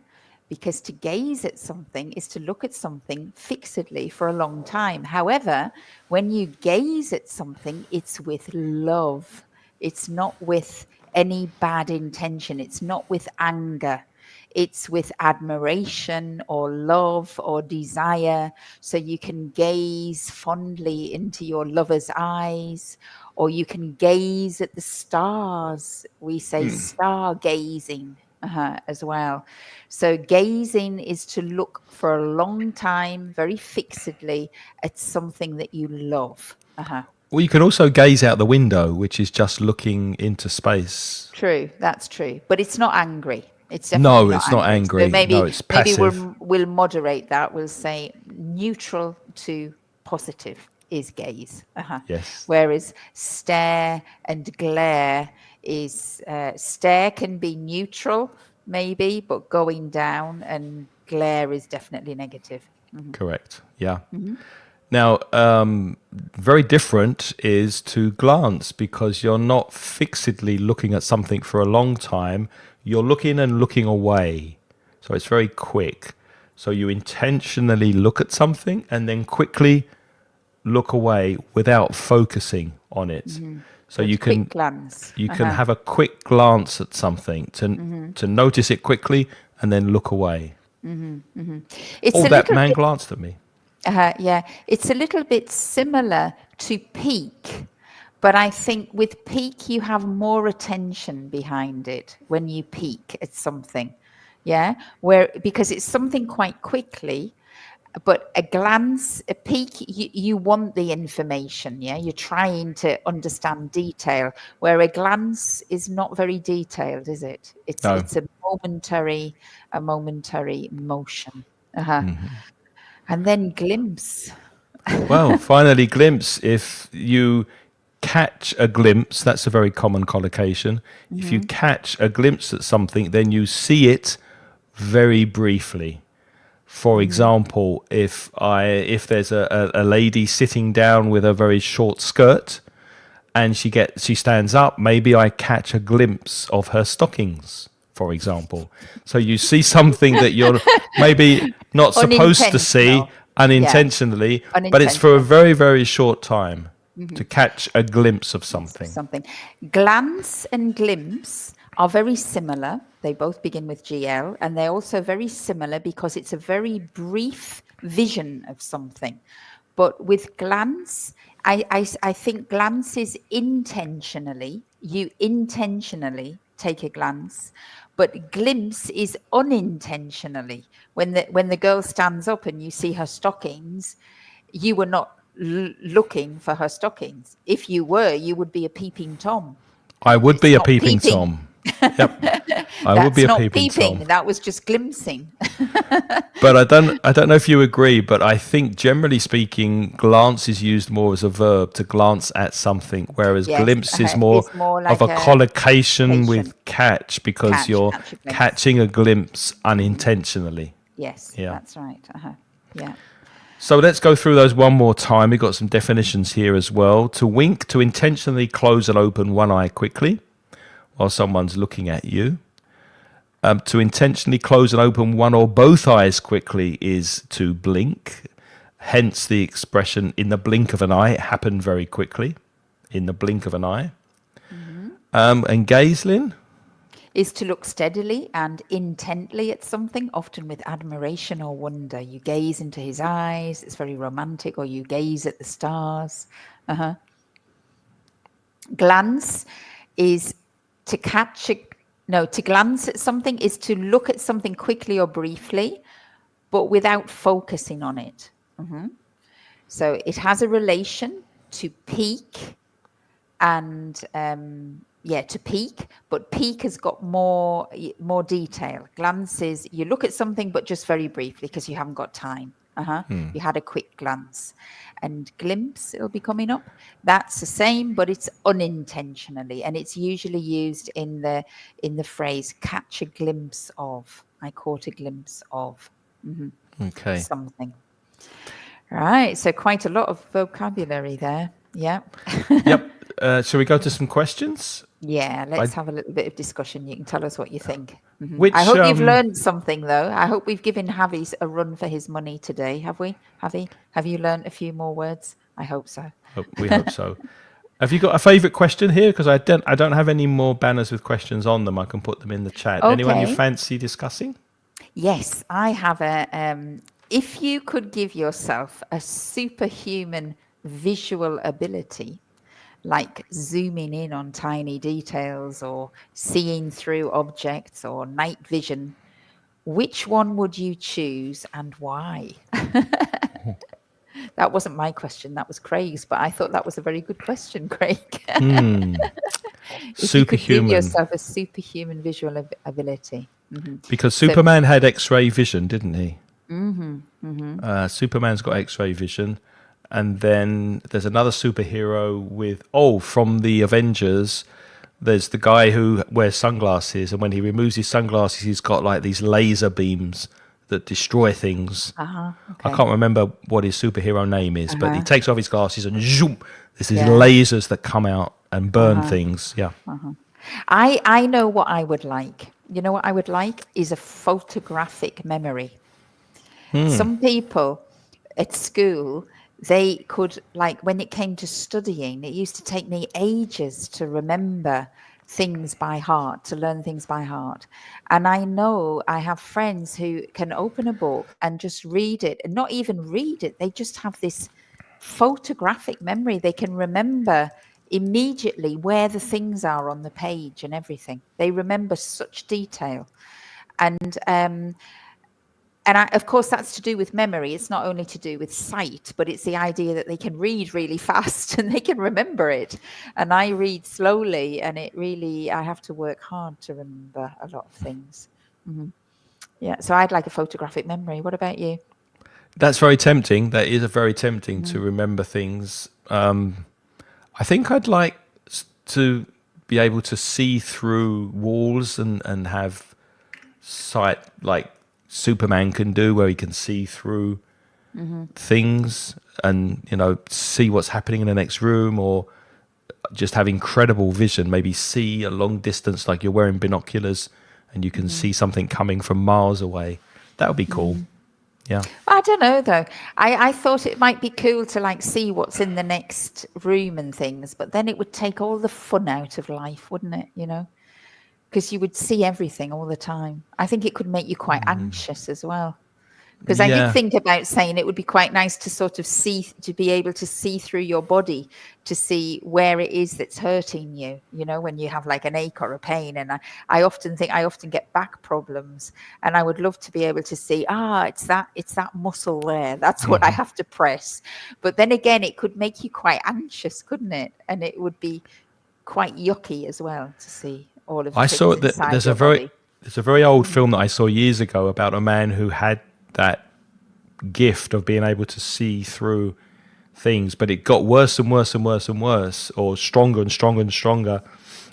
because to gaze at something is to look at something fixedly for a long time. However, when you gaze at something, it's with love. It's not with any bad intention. It's not with anger. It's with admiration or love or desire. So you can gaze fondly into your lover's eyes, or you can gaze at the stars. We say stargazing as well. So gazing is to look for a long time, very fixedly, at something that you love. Well, you can also gaze out the window, which is just looking into space. True, that's true. But it's not angry. It's No, definitely it's not angry. So maybe, No, it's passive. we'll moderate that. We'll say neutral to positive is gaze. Yes. Whereas stare and glare is stare can be neutral maybe, but going down, and glare is definitely negative. Correct. Yeah. Now, very different is to glance, because you're not fixedly looking at something for a long time. You're looking and looking away. So it's very quick. So you intentionally look at something and then quickly look away without focusing on it. So you can Quick glance. have a quick glance at something to notice it quickly and then look away. It's Oh, a that little man bit, glanced at me. yeah, it's a little bit similar to peak, but I think with peak you have more attention behind it when you peak at something, yeah, where because it's something quite quickly. But a glance, a peek, you want the information, yeah? You're trying to understand detail, where a glance is not very detailed, is it? No. It's a momentary motion. And then glimpse. Well, finally, glimpse. If you catch a glimpse, that's a very common collocation. If you catch a glimpse at something, then you see it very briefly. For example, if there's a lady sitting down with a very short skirt and she stands up, maybe I catch a glimpse of her stockings, for example. So you see something that you're maybe not supposed to see Unintentional. Yeah, unintentionally, but it's for a unintentional. very, very short time to catch a glimpse of something. Something. Glance and glimpse are very similar. They both begin with GL, and they're also very similar because it's a very brief vision of something. But with glance, I think glance is intentionally, you intentionally take a glance, but glimpse is unintentionally. When the girl stands up and you see her stockings, you were not looking for her stockings. If you were, you would be a peeping Tom. I would It's be a not peeping peeping. Tom. Yep. I would That's be a not peeping peeping. Tom. That was just glimpsing. But I don't know if you agree, but I think generally speaking, glance is used more as a verb to glance at something, whereas Yes, glimpse is more it's more of like a a collocation with patient. catch because you're Catch a glimpse. catching a glimpse unintentionally. Yes, Yeah. that's right. Yeah. So let's go through those one more time. We've got some definitions here as well. To wink, to intentionally close and open one eye quickly while someone's looking at you. To intentionally close and open one or both eyes quickly is to blink. Hence the expression, in the blink of an eye. It happened very quickly. In the blink of an eye. And gaze, Lynn? Is to look steadily and intently at something, often with admiration or wonder. You gaze into his eyes, it's very romantic, or you gaze at the stars. Glance is to to glance at something is to look at something quickly or briefly, but without focusing on it. So it has a relation to peak and to peak, but peak has got more detail. Glance is you look at something, but just very briefly because you haven't got time. You had a quick glance. And glimpse, it'll be coming up. That's the same, but it's unintentionally, and it's usually used in the phrase "catch a glimpse of." I caught a glimpse of Okay. something. Right. So quite a lot of vocabulary there. Yeah. Yep. Shall we go to some questions? Yeah, let's have a little bit of discussion. You can tell us what you think. Which, I hope you've learned something, though. I hope we've given Javi a run for his money today. Have we, Javi? Have you learned a few more words? I hope so. We hope so. Have you got a favourite question here? Because I don't have any more banners with questions on them. I can put them in the chat. Anyone you Okay. fancy discussing? Yes, I have if you could give yourself a superhuman visual ability, like zooming in on tiny details or seeing through objects or night vision, which one would you choose and why? That wasn't my question, that was Craig's, but I thought that was a very good question, Craig. If you could give Superhuman. yourself a superhuman visual ability. Because Superman had X-ray vision, didn't he? Superman's got X-ray vision. And then there's another superhero from the Avengers. There's the guy who wears sunglasses, and when he removes his sunglasses, he's got like these laser beams that destroy things. Okay. I can't remember what his superhero name is, but he takes off his glasses and zoom, there's these Yeah. lasers that come out and burn things. Yeah. I know what I would like. You know what I would like is a photographic memory. Some people at school, they could, like when it came to studying, it used to take me ages to remember things by heart, to learn things by heart. And I know I have friends who can open a book and just read it, and not even read it. They just have this photographic memory. They can remember immediately where the things are on the page and everything. They remember such detail. And of course, that's to do with memory. It's not only to do with sight, but it's the idea that they can read really fast and they can remember it. And I read slowly, and I have to work hard to remember a lot of things. Mm-hmm. Yeah, so I'd like a photographic memory. What about you? That's very tempting. That is a very tempting to remember things. I think I'd like to be able to see through walls and have sight like Superman can do, where he can see through things and, you know, see what's happening in the next room, or just have incredible vision, maybe see a long distance, like you're wearing binoculars and you can see something coming from miles away. That would be cool. Yeah. I don't know though. I thought it might be cool to like see what's in the next room and things, but then it would take all the fun out of life, wouldn't it? You know, because you would see everything all the time. I think it could make you quite anxious as well. Because I did think about saying it would be quite nice to sort of to be able to see through your body, to see where it is that's hurting you, you know, when you have like an ache or a pain. And I often get back problems, and I would love to be able to see, it's that muscle there. That's what I have to press. But then again, it could make you quite anxious, couldn't it? And it would be quite yucky as well to see all of the I things saw that inside there's your body. there's a very old film that I saw years ago about a man who had that gift of being able to see through things, but it got worse and worse and worse and worse, or stronger and stronger and stronger,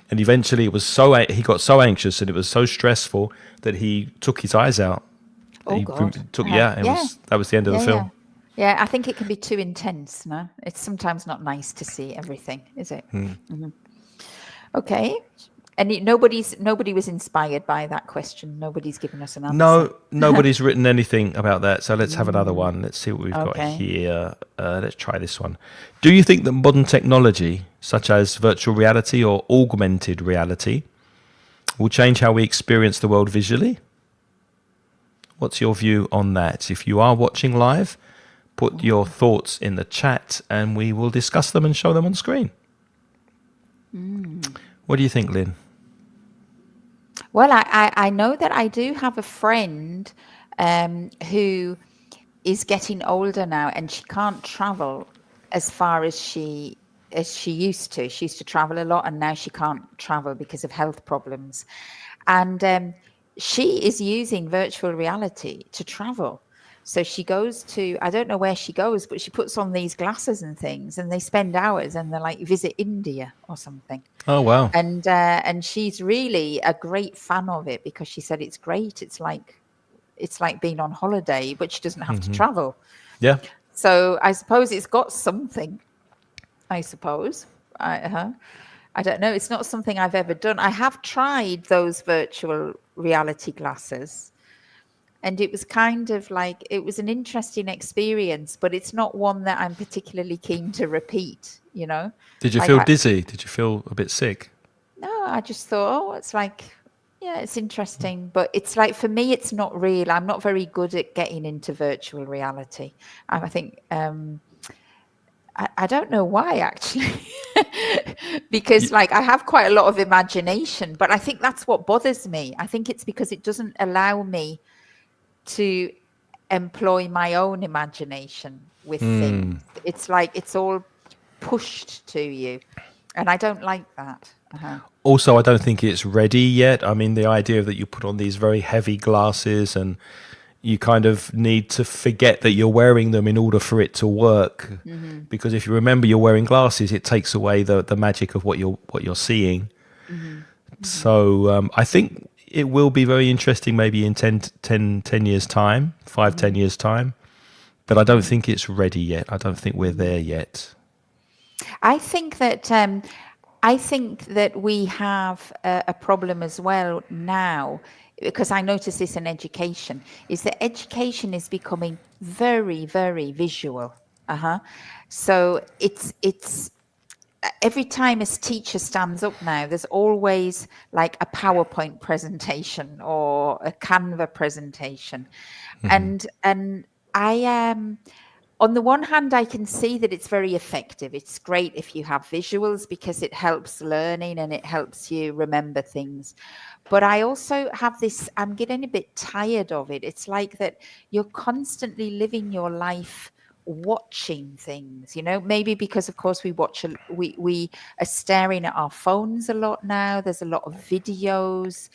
and eventually it was he got so anxious and it was so stressful that he took his eyes out. God. That was the end of the film. Yeah, I think it can be too intense. No, it's sometimes not nice to see everything, is it? Okay. And nobody was inspired by that question. Nobody's given us an answer. No, nobody's written anything about that. So let's have another one. Let's see what we've got here. Let's try this one. Do you think that modern technology, such as virtual reality or augmented reality, will change how we experience the world visually? What's your view on that? If you are watching live, put your thoughts in the chat and we will discuss them and show them on screen. What do you think, Lynn? Well, I know that I do have a friend who is getting older now, and she can't travel as far as she used to. She used to travel a lot, and now she can't travel because of health problems. And she is using virtual reality to travel. So she goes to, I don't know where she goes, but she puts on these glasses and things, and they spend hours, and they're like visit India or something. Oh, wow. And she's really a great fan of it, because she said it's great. It's like being on holiday, but she doesn't have to travel. Yeah. So I suppose it's got something. I suppose. I don't know. It's not something I've ever done. I have tried those virtual reality glasses. And it was kind of like, it was an interesting experience, but it's not one that I'm particularly keen to repeat, you know. Did you feel dizzy? Did you feel a bit sick? No, I just thought, it's like, yeah, it's interesting. But it's like, for me, it's not real. I'm not very good at getting into virtual reality. I think, I don't know why, actually. Because like I have quite a lot of imagination, but I think that's what bothers me. I think it's because it doesn't allow me to employ my own imagination with things. It's like it's all pushed to you, and I don't like that. Also, I don't think it's ready yet. I mean, the idea that you put on these very heavy glasses and you kind of need to forget that you're wearing them in order for it to work. Because if you remember you're wearing glasses, it takes away the magic of what you're seeing. So I think it will be very interesting maybe in 10 years' time, 10 years' time. But I don't think it's ready yet. I don't think we're there yet. I think that we have a problem as well now, because I notice this in education, is that education is becoming very, very visual. So it's every time a teacher stands up now, there's always like a PowerPoint presentation or a Canva presentation. And I am, on the one hand, I can see that it's very effective. It's great if you have visuals because it helps learning and it helps you remember things. But I also have this, I'm getting a bit tired of it. It's like that you're constantly living your life watching things, maybe because of course we are staring at our phones a lot now. There's a lot of videos.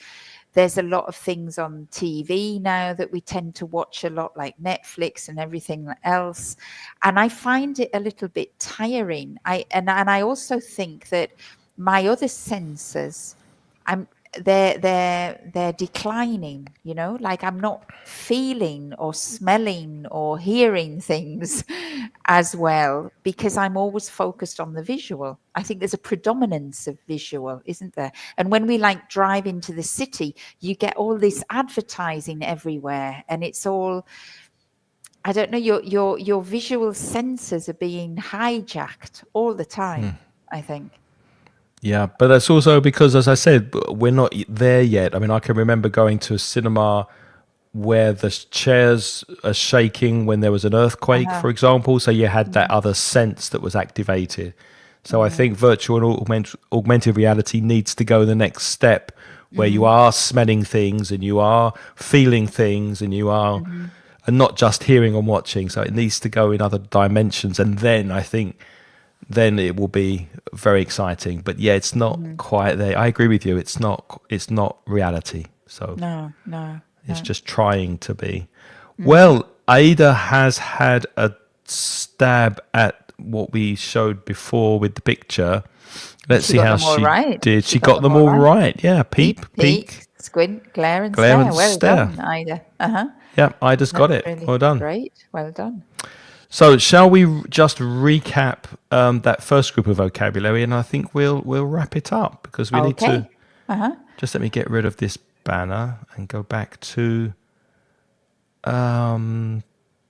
There's a lot of things on TV now that we tend to watch a lot, like Netflix and everything else. And I find it a little bit tiring. And I also think that my other senses, they're declining, like I'm not feeling or smelling or hearing things as well because I'm always focused on the visual. I think there's a predominance of visual, isn't there? And when we like drive into the city, you get all this advertising everywhere, and it's all, I don't know, your visual senses are being hijacked all the time, I think. Yeah, but that's also because, as I said, we're not there yet. I mean, I can remember going to a cinema where the chairs are shaking when there was an earthquake, for example. So you had that other sense that was activated. So I think virtual and augmented reality needs to go the next step where you are smelling things and you are feeling things and you are and not just hearing and watching. So it needs to go in other dimensions. And then I think then it will be very exciting. But yeah, it's not quite there. I agree with you. It's not reality. So No. it's just trying to be. Well, Ada has had a stab at what we showed before with the picture. Let's see how she did. She got them all right. Yeah, peep, squint, glare, and glare stare. and Well stare. done, Ida. Yeah, Ida's got it. Really well done. Great. Well done. So, shall we just recap that first group of vocabulary, and I think we'll wrap it up because we need to. Just let me get rid of this banner and go back to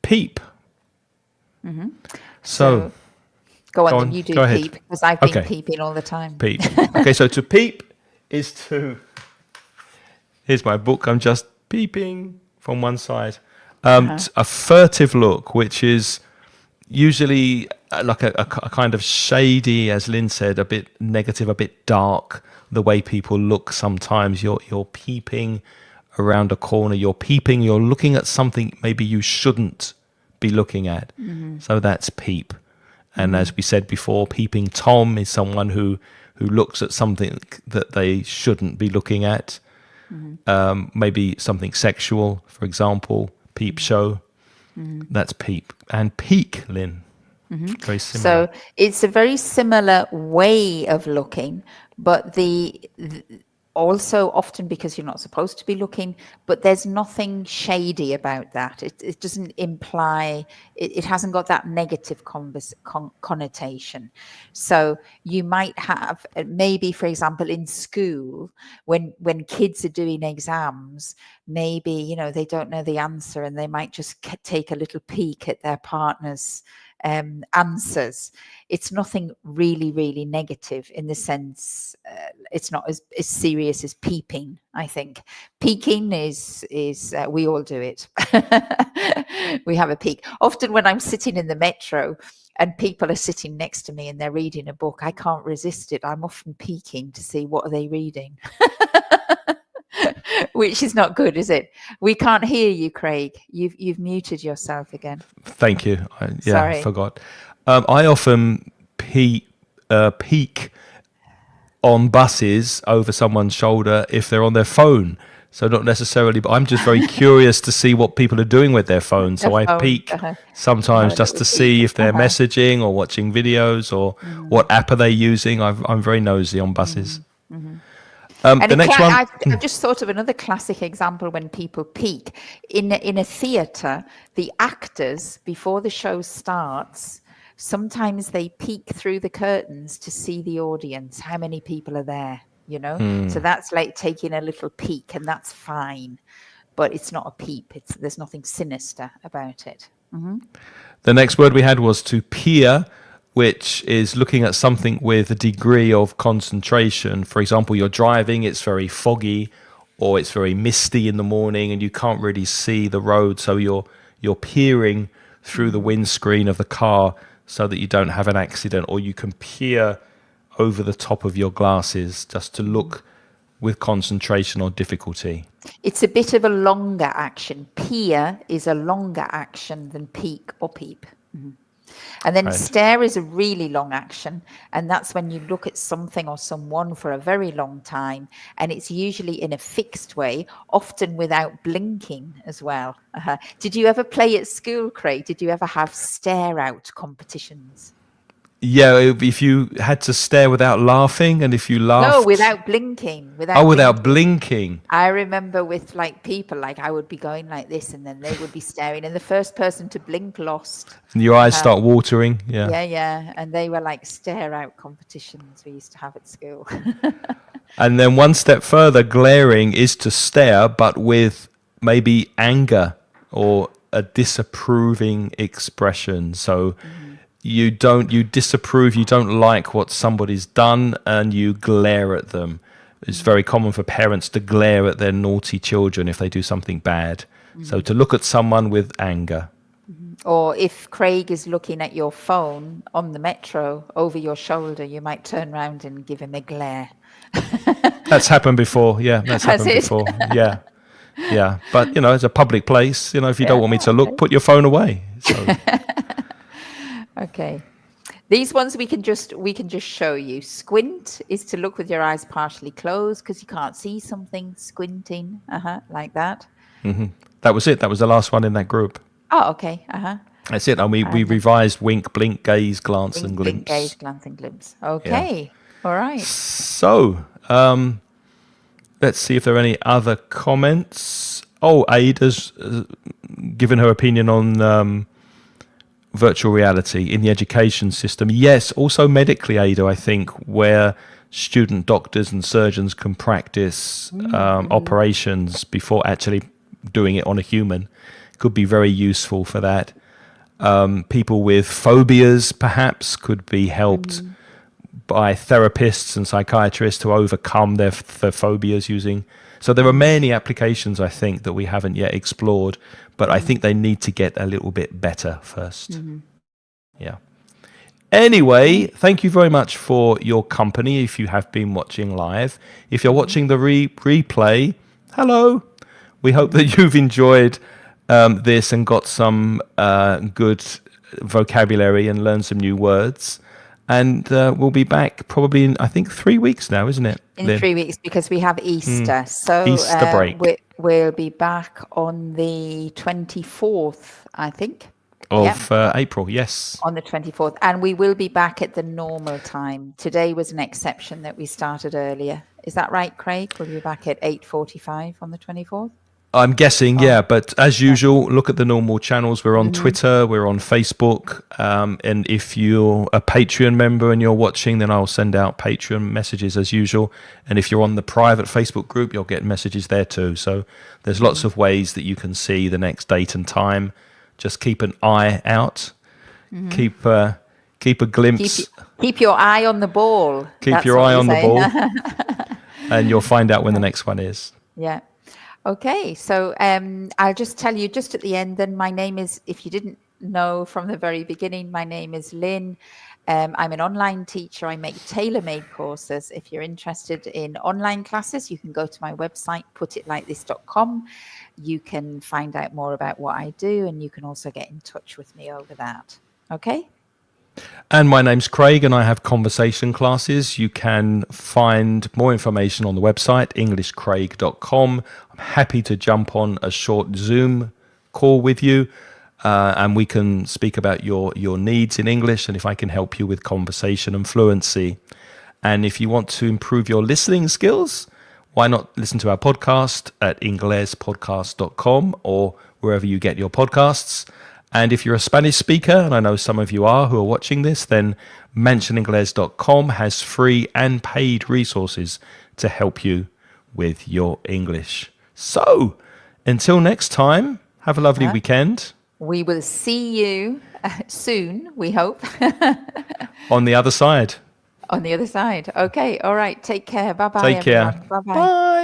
peep. So go on, then you do go ahead. peep because I've been peeping all the time. Peep. Okay, so to peep is to. Here's my book. I'm just peeping from one side. A furtive look, which is usually like a kind of shady, as Lynn said, a bit negative, a bit dark. The way people look sometimes. You're peeping around a corner. You're peeping. You're looking at something maybe you shouldn't be looking at. So that's peep. And as we said before, peeping Tom is someone who looks at something that they shouldn't be looking at. Maybe something sexual, for example. Peep show. That's peep. And peek, Lynn. Very similar. So it's a very similar way of looking, but also often because you're not supposed to be looking, but there's nothing shady about that. It doesn't imply, it hasn't got that negative connotation. So you might have, maybe, for example, in school, when kids are doing exams, maybe, they don't know the answer and they might just take a little peek at their partner's answers. It's nothing really, really negative in the sense, it's not as serious as peeping, I think. Peeking is we all do it. We have a peek. Often when I'm sitting in the metro and people are sitting next to me and they're reading a book, I can't resist it. I'm often peeking to see what are they reading. Which is not good, is it? We can't hear you, Craig. You've muted yourself again. Thank you. Sorry. I forgot. I often peek on buses over someone's shoulder if they're on their phone. So not necessarily, but I'm just very curious to see what people are doing with their phones. So I peek sometimes just to see if they're messaging or watching videos or what app are they using. I'm very nosy on buses. And the next one, I've just thought of another classic example when people peek. In a theatre, the actors, before the show starts, sometimes they peek through the curtains to see the audience, how many people are there, So that's like taking a little peek, and that's fine. But it's not a peep. There's nothing sinister about it. The next word we had was to peer, which is looking at something with a degree of concentration. For example, you're driving, it's very foggy, or it's very misty in the morning and you can't really see the road, so you're peering through the windscreen of the car so that you don't have an accident, or you can peer over the top of your glasses just to look with concentration or difficulty. It's a bit of a longer action. Peer is a longer action than peek or peep. And then stare is a really long action, and that's when you look at something or someone for a very long time, and it's usually in a fixed way, often without blinking as well. Did you ever play at school, Craig? Did you ever have stare out competitions? Yeah, if you had to stare without laughing, and if you laughed... No, without blinking. Without blinking. I remember with like people, like I would be going like this and then they would be staring, and the first person to blink lost. And your eyes start watering. Yeah. And they were like stare out competitions we used to have at school. And then one step further, glaring is to stare, but with maybe anger or a disapproving expression. So you disapprove, you don't like what somebody's done, and you glare at them. It's very common for parents to glare at their naughty children if they do something bad. So to look at someone with anger. Or if Craig is looking at your phone on the metro over your shoulder, you might turn around and give him a glare. That's happened before. Yeah, that's happened before. Yeah. Yeah. But, it's a public place. If you don't want me to look, put your phone away. So. Okay. These ones we can just show you. Squint is to look with your eyes partially closed because you can't see something. Squinting, like that. That was it. That was the last one in that group. Oh, okay. That's it. And we revised wink, blink, gaze, glance, and glimpse. Blink, gaze, glance, and glimpse. Okay. Yeah. All right. So, let's see if there are any other comments. Oh, Ada's given her opinion on virtual reality in the education system. Yes, also medically, Ada, I think, where student doctors and surgeons can practice operations before actually doing it on a human. Could be very useful for that. People with phobias perhaps could be helped by therapists and psychiatrists to overcome their phobias using. So there are many applications, I think, that we haven't yet explored, but I think they need to get a little bit better first. Yeah. Anyway, thank you very much for your company if you have been watching live. If you're watching the replay, hello. We hope that you've enjoyed this and got some good vocabulary and learned some new words. And we'll be back probably in, I think, 3 weeks now, isn't it? In Lynn? 3 weeks, because we have Easter. So Easter break. We'll be back on the 24th, I think. Of April, yes. On the 24th. And we will be back at the normal time. Today was an exception that we started earlier. Is that right, Craig? We'll be back at 8:45 on the 24th? I'm guessing, yeah. But as usual, look at the normal channels. We're on Twitter, we're on Facebook. And if you're a Patreon member and you're watching, then I'll send out Patreon messages as usual. And if you're on the private Facebook group, you'll get messages there too. So there's lots of ways that you can see the next date and time. Just keep an eye out. Keep a glimpse. Keep your eye on the ball. Keep your eye on the ball. And you'll find out when the next one is. Yeah. Okay, so I'll just tell you just at the end then, my name is, if you didn't know from the very beginning, my name is Lynn. I'm an online teacher. I make tailor-made courses. If you're interested in online classes, you can go to my website, putitlikethis.com. You can find out more about what I do, and you can also get in touch with me over that. Okay? And my name's Craig, and I have conversation classes. You can find more information on the website, englishcraig.com. I'm happy to jump on a short Zoom call with you, and we can speak about your needs in English and if I can help you with conversation and fluency. And if you want to improve your listening skills, why not listen to our podcast at inglespodcast.com or wherever you get your podcasts. And if you're a Spanish speaker, and I know some of you are who are watching this, then mentioningles.com has free and paid resources to help you with your English. So, until next time, have a lovely weekend. We will see you soon, we hope, On the other side. on the other side. Okay. All right. Take care. Bye bye, Take care. everyone. Bye bye. Bye.